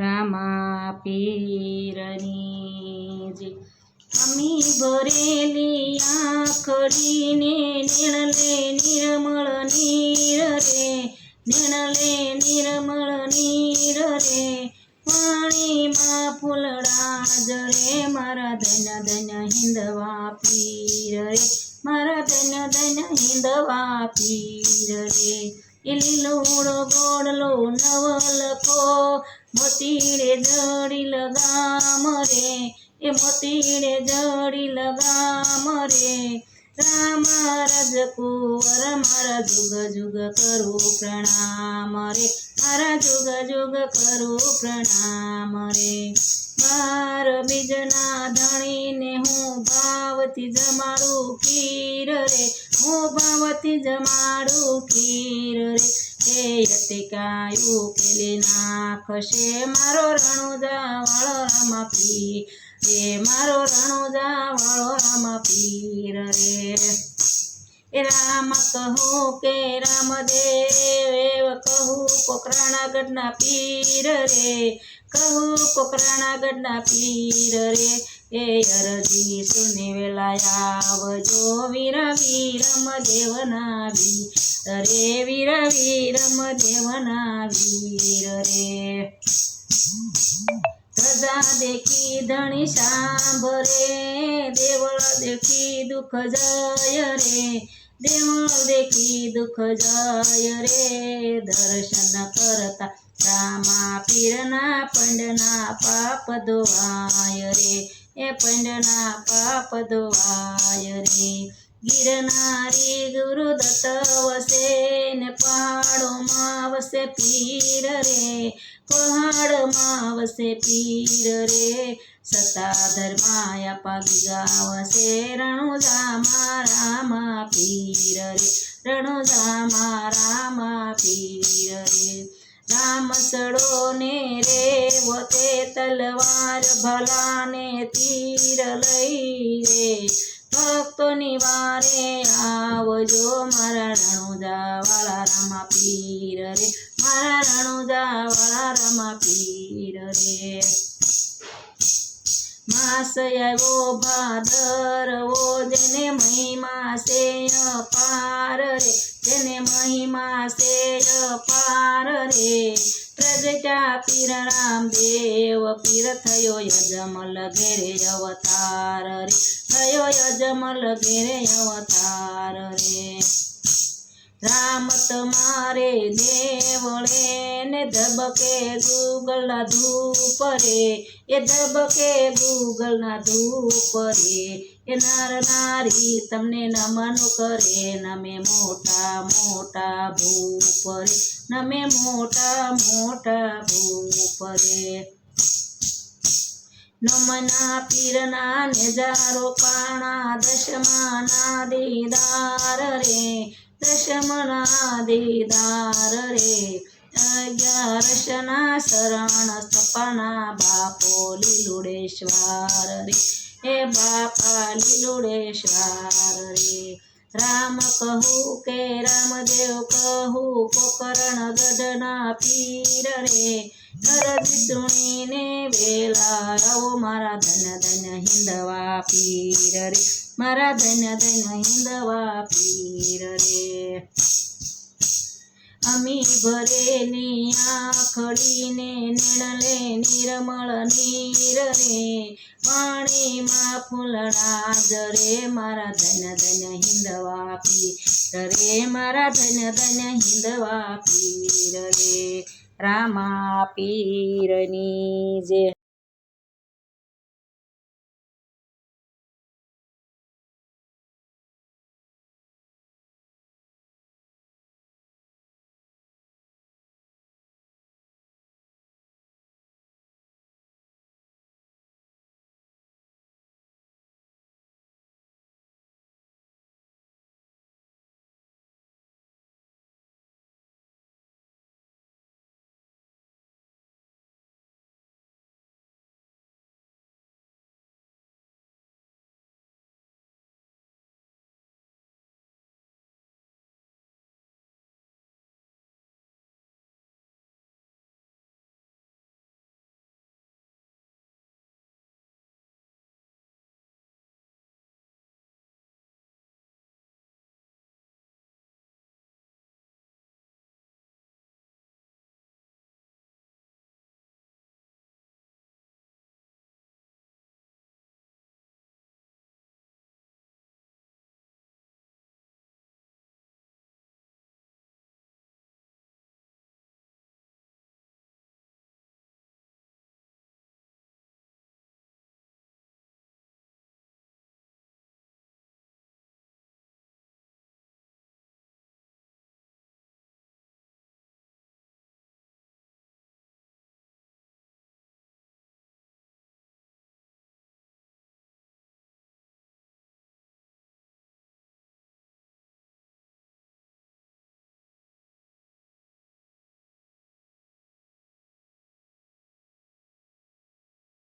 રામા પીરની જે અમી ભરેલી આંખડીને નેણલે નિર્મળ નીર રે, નેણલે નિર્મળ નીર રે, પાણીમાં ફૂલડા જળે મારા ધન્ય ધન્ય હિંદવા પીર રે, મારા ધન્ય ધન્ય હિંદવા પીર રે. એ લીલોડો ગોળલો નવલખો મોતીડે જડી લગામ રે, એ મોતીડે જડી લગામ રે. રામા રાજકુંવર મારા જુગ જુગ કરું પ્રણામ રે, મારા જુગ જુગ કરું પ્રણામ રે. બાર બીજના ધણીને હું ભાવથી જમાડું ખીર રે, હું ભાવથી જમાડું ખીર રે. એ અટકાયું પેલી નાખશે મારો રણુજા વાળો રામા પીર રે, મારો રણુજા વાળો રામા પીર રે. એ રામ કહું કે રામદેવ કહું કોકરાણાગઢના પીર રે, કહું કોકરાણાગઢના પીર રે. એ અરજી સુને વેલા આવજો વીર વીરમ દેવના વીર રે, વીર વીરમ દેવના વીર રે. ધજા દેખી ધણી સાંભરે, દેવળ દેખી દુઃખ જય રે, દેવળ દેખી દુઃખ જય રે. દર્શન કરતા રામા પીરના પંડના પાપ ધોવાય રે, એ પંડના પાપ ધોવાય રે. ગિરનારી ગુરુદત્ત વસે ને પહાડોમાં વસે પીર રે, પહાડમાં વસે પીર રે. સત્તાધર માયા પાગી ગાવશે રણુજા રામા પીર રે, રણુજા રામા પીર રે. રામસડો ને રે વતે તલવાર ભલાને તીર લઈ રે, ભક્તોની વારે આવજો મારા રણુજા વાળા રામા પીર રે, મારા રણુજા વાળા રામા પીર રે. માસ આવ્યો ભાદરવો જેને મહિમા છે અપાર રે, જેને મહિમા છે અપાર રે. પ્રગટ્યા પીર રામદેવ પીર થયો યજમલ ઘેરે અવતાર રે, થયો યજમલ ઘેરે અવતાર રે. રામ તમારે દેવળે ને ધબકે ગુગલના ધૂપ રે, એ ધબકે ગુગલના ધૂપ રે. એ નર નારી તમને નમન કરે, નમે મોટા મોટા ભૂપ રે, નમે મોટા મોટા ભૂપ રે. નમના પીરના નેજારો પાણા દશમાના દીદાર રે, દશમના દીદાર રે. 11ના શરણ સ્થપાના બાપો લીલુડેશ્વર રે, એ બાપા લીલુડેશ્વર રે. રામ કહું કે રામદેવ કહું કોકરણગઢના પીર રે, અરજી સુણીને વેલા આવો મારા ધન્ય ધન્ય હિંદવા પીર રે, મારા ધન્ય ધન્ય હિંદવા પીર રે. અમી ભરેલી આંખડીને નેણલે નિર્મળ નીર રે, પાણીમાં ફૂલડા જરે મારા ધન્ય ધન્ય હિંદવા પીર રે, મારા ધન્ય ધન્ય હિંદવા પીર રે. રામા પીરની જે